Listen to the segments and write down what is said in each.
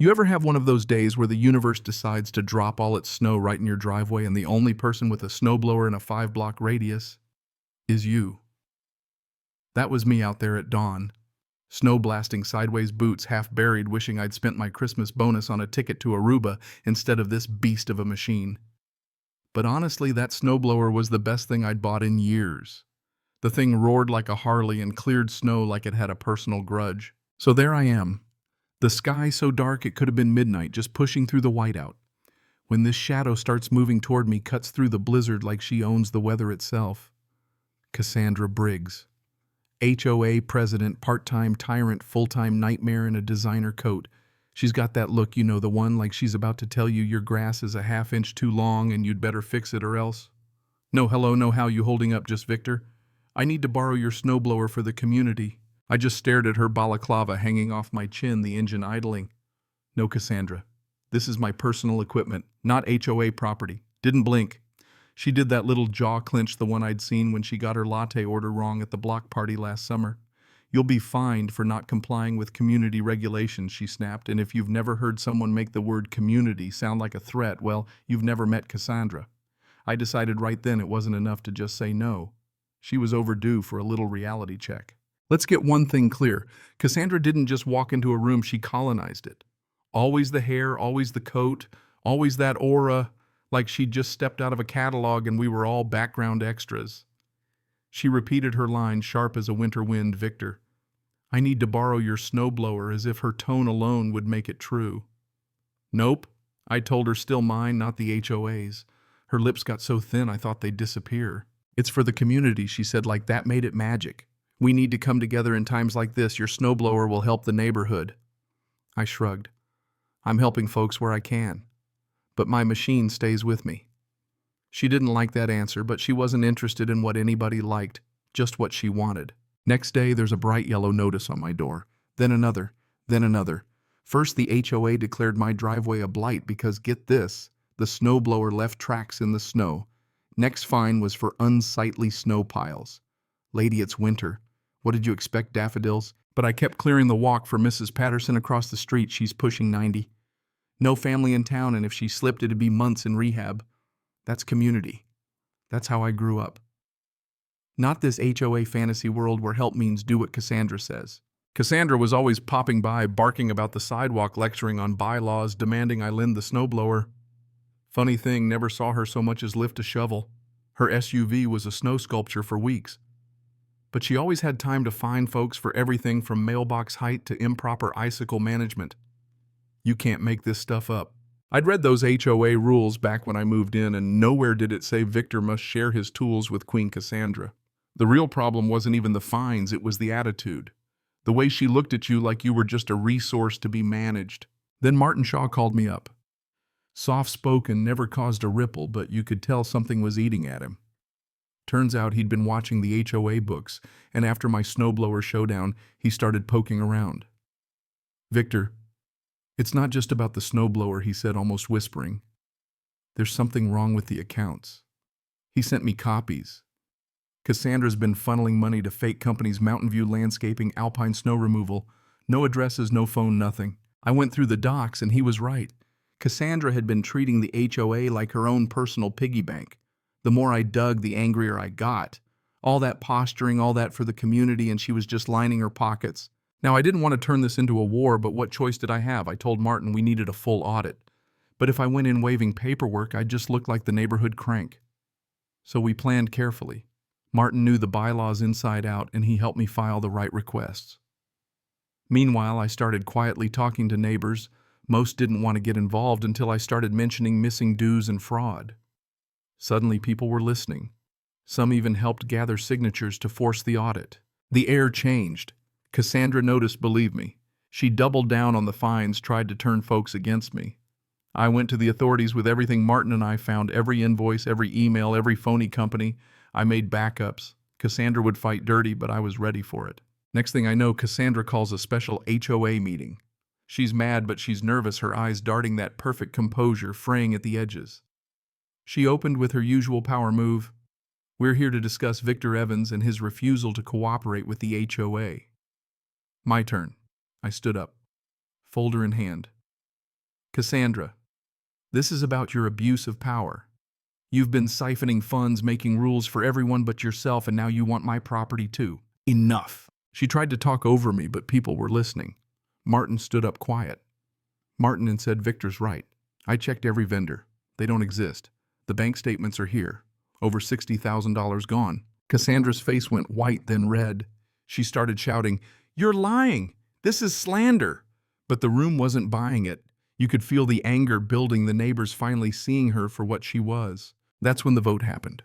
You ever have one of those days where the universe decides to drop all its snow right in your driveway and the only person with a snowblower in a 5-block radius is you? That was me out there at dawn. Snow blasting sideways boots half buried, wishing I'd spent my Christmas bonus on a ticket to Aruba instead of this beast of a machine. But honestly, that snowblower was the best thing I'd bought in years. The thing roared like a Harley and cleared snow like it had a personal grudge. So there I am. The sky so dark it could have been midnight, just pushing through the whiteout. When this shadow starts moving toward me, cuts through the blizzard like she owns the weather itself. Cassandra Briggs. HOA president, part-time tyrant, full-time nightmare in a designer coat. She's got that look, you know, the one like she's about to tell you your grass is a half-inch too long and you'd better fix it or else. No hello, no how, you holding up just Victor? I need to borrow your snowblower for the community. I just stared at her balaclava hanging off my chin, the engine idling. No, Cassandra. This is my personal equipment, not HOA property. Didn't blink. She did that little jaw clench, the one I'd seen when she got her latte order wrong at the block party last summer. You'll be fined for not complying with community regulations, she snapped, and if you've never heard someone make the word community sound like a threat, well, you've never met Cassandra. I decided right then it wasn't enough to just say no. She was overdue for a little reality check. Let's get one thing clear. Cassandra didn't just walk into a room, she colonized it. Always the hair, always the coat, always that aura, like she'd just stepped out of a catalog and we were all background extras. She repeated her line, sharp as a winter wind, Victor. I need to borrow your snowblower, as if her tone alone would make it true. Nope, I told her, still mine, not the HOA's. Her lips got so thin I thought they'd disappear. It's for the community, she said, like that made it magic. We need to come together in times like this. Your snowblower will help the neighborhood. I shrugged. I'm helping folks where I can. But my machine stays with me. She didn't like that answer, but she wasn't interested in what anybody liked, just what she wanted. Next day, there's a bright yellow notice on my door. Then another. Then another. First, the HOA declared my driveway a blight because, get this, the snowblower left tracks in the snow. Next fine was for unsightly snow piles. Lady, it's winter. What did you expect, daffodils? But I kept clearing the walk for Mrs. Patterson across the street. She's pushing 90. No family in town, and if she slipped, it'd be months in rehab. That's community. That's how I grew up. Not this HOA fantasy world where help means do what Cassandra says. Cassandra was always popping by, barking about the sidewalk, lecturing on bylaws, demanding I lend the snowblower. Funny thing, never saw her so much as lift a shovel. Her SUV was a snow sculpture for weeks. But she always had time to fine folks for everything from mailbox height to improper icicle management. You can't make this stuff up. I'd read those HOA rules back when I moved in, and nowhere did it say Victor must share his tools with Queen Cassandra. The real problem wasn't even the fines, it was the attitude. The way she looked at you like you were just a resource to be managed. Then Martin Shaw called me up. Soft-spoken, never caused a ripple, but you could tell something was eating at him. Turns out he'd been watching the HOA books, and after my snowblower showdown, he started poking around. Victor, it's not just about the snowblower, he said, almost whispering. There's something wrong with the accounts. He sent me copies. Cassandra's been funneling money to fake companies, Mountain View Landscaping, Alpine Snow Removal. No addresses, no phone, nothing. I went through the docs, and he was right. Cassandra had been treating the HOA like her own personal piggy bank. The more I dug, the angrier I got. All that posturing, all that for the community, and she was just lining her pockets. Now, I didn't want to turn this into a war, but what choice did I have? I told Martin we needed a full audit. But if I went in waving paperwork, I'd just look like the neighborhood crank. So we planned carefully. Martin knew the bylaws inside out, and he helped me file the right requests. Meanwhile, I started quietly talking to neighbors. Most didn't want to get involved until I started mentioning missing dues and fraud. Suddenly, people were listening. Some even helped gather signatures to force the audit. The air changed. Cassandra noticed, believe me. She doubled down on the fines, tried to turn folks against me. I went to the authorities with everything. Martin and I found every invoice, every email, every phony company. I made backups. Cassandra would fight dirty, but I was ready for it. Next thing I know, Cassandra calls a special HOA meeting. She's mad, but she's nervous, her eyes darting that perfect composure, fraying at the edges. She opened with her usual power move. We're here to discuss Victor Evans and his refusal to cooperate with the HOA. My turn. I stood up, folder in hand. Cassandra, this is about your abuse of power. You've been siphoning funds, making rules for everyone but yourself, and now you want my property too. Enough. She tried to talk over me, but people were listening. Martin stood up quiet. Martin and said, Victor's right. I checked every vendor. They don't exist. The bank statements are here. Over $60,000 gone. Cassandra's face went white, then red. She started shouting, You're lying! This is slander! But the room wasn't buying it. You could feel the anger building, the neighbors finally seeing her for what she was. That's when the vote happened.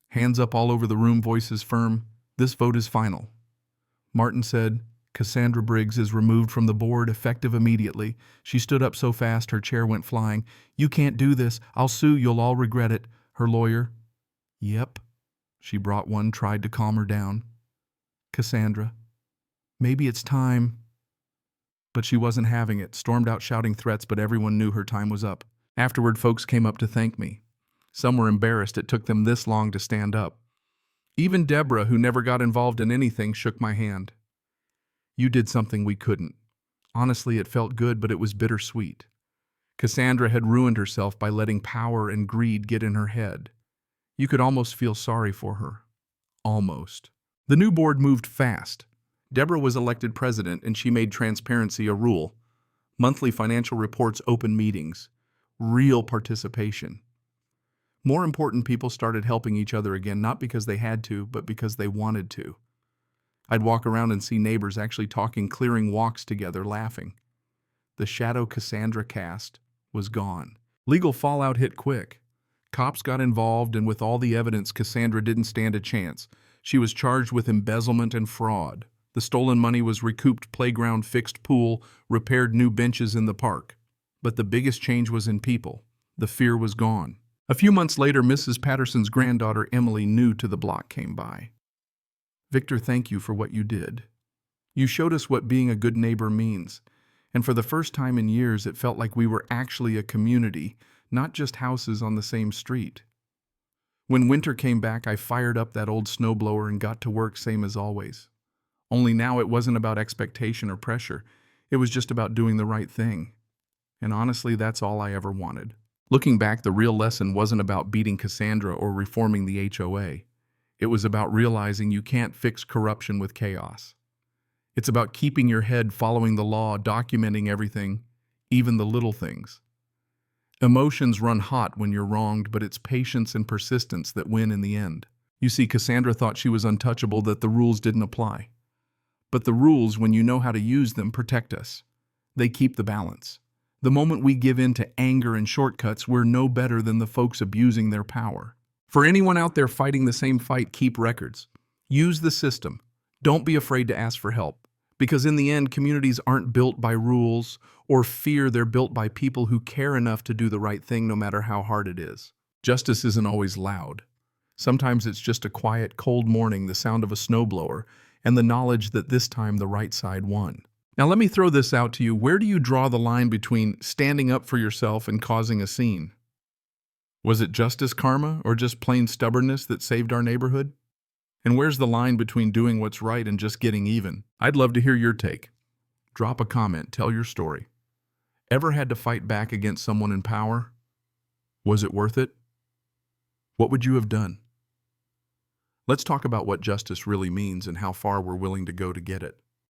Hands up all over the room, voices firm. This vote is final. Martin said, Cassandra Briggs is removed from the board, effective immediately. She stood up so fast her chair went flying. You can't do this. I'll sue. You'll all regret it. Her lawyer. Yep. She brought one, tried to calm her down. Cassandra, maybe it's time. But she wasn't having it, stormed out shouting threats, but everyone knew her time was up. Afterward, folks came up to thank me. Some were embarrassed it took them this long to stand up. Even Deborah, who never got involved in anything, shook my hand. You did something we couldn't. Honestly, it felt good, but it was bittersweet. Cassandra had ruined herself by letting power and greed get in her head. You could almost feel sorry for her. Almost. The new board moved fast. Deborah was elected president, and she made transparency a rule. Monthly financial reports, open meetings, real participation. More important, people started helping each other again, not because they had to, but because they wanted to. I'd walk around and see neighbors actually talking, clearing walks together, laughing. The shadow Cassandra cast was gone. Legal fallout hit quick. Cops got involved, and with all the evidence, Cassandra didn't stand a chance. She was charged with embezzlement and fraud. The stolen money was recouped, playground fixed, pool, repaired, new benches in the park. But the biggest change was in people. The fear was gone. A few months later, Mrs. Patterson's granddaughter, Emily, new to the block, came by. Victor, thank you for what you did. You showed us what being a good neighbor means. And for the first time in years, it felt like we were actually a community, not just houses on the same street. When winter came back, I fired up that old snowblower and got to work same as always. Only now it wasn't about expectation or pressure. It was just about doing the right thing. And honestly, that's all I ever wanted. Looking back, the real lesson wasn't about beating Cassandra or reforming the HOA. It was about realizing you can't fix corruption with chaos. It's about keeping your head, following the law, documenting everything, even the little things. Emotions run hot when you're wronged, but it's patience and persistence that win in the end. You see, Cassandra thought she was untouchable, that the rules didn't apply. But the rules, when you know how to use them, protect us. They keep the balance. The moment we give in to anger and shortcuts, we're no better than the folks abusing their power. For anyone out there fighting the same fight, keep records. Use the system. Don't be afraid to ask for help. Because in the end, communities aren't built by rules or fear. They're built by people who care enough to do the right thing no matter how hard it is. Justice isn't always loud. Sometimes it's just a quiet, cold morning, the sound of a snowblower, and the knowledge that this time the right side won. Now let me throw this out to you. Where do you draw the line between standing up for yourself and causing a scene? Was it justice karma or just plain stubbornness that saved our neighborhood? And where's the line between doing what's right and just getting even? I'd love to hear your take. Drop a comment, tell your story. Ever had to fight back against someone in power? Was it worth it? What would you have done? Let's talk about what justice really means and how far we're willing to go to get it.